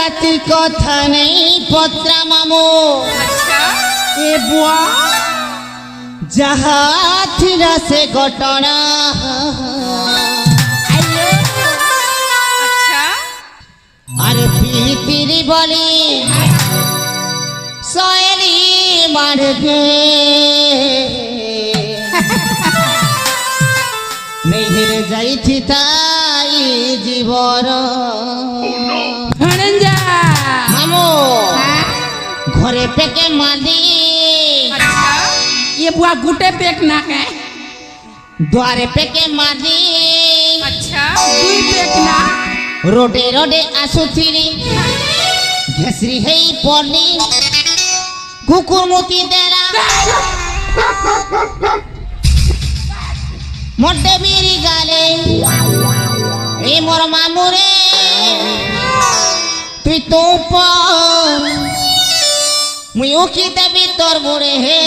রাতির কথা নেই পত্রা মামু এ বুয়া যাহা থিলা সে ঘটনা আরে পিরি পিরি বলি সয়েলি মারগে নেই হেরে যাইছি তাই জীবন মামু ঘরে পেকে মালি ये बुआ गुटे पेक ना के द्वारे पेके माली दुई पेक ना रोडे रोडे आसुथिरी घेसरी हेई पड़ली कुकुर मुती देला मोटे बीरी गाले ए मोर मामू रे তুই তো মুই উকি দেবি তোর মুড়ে হে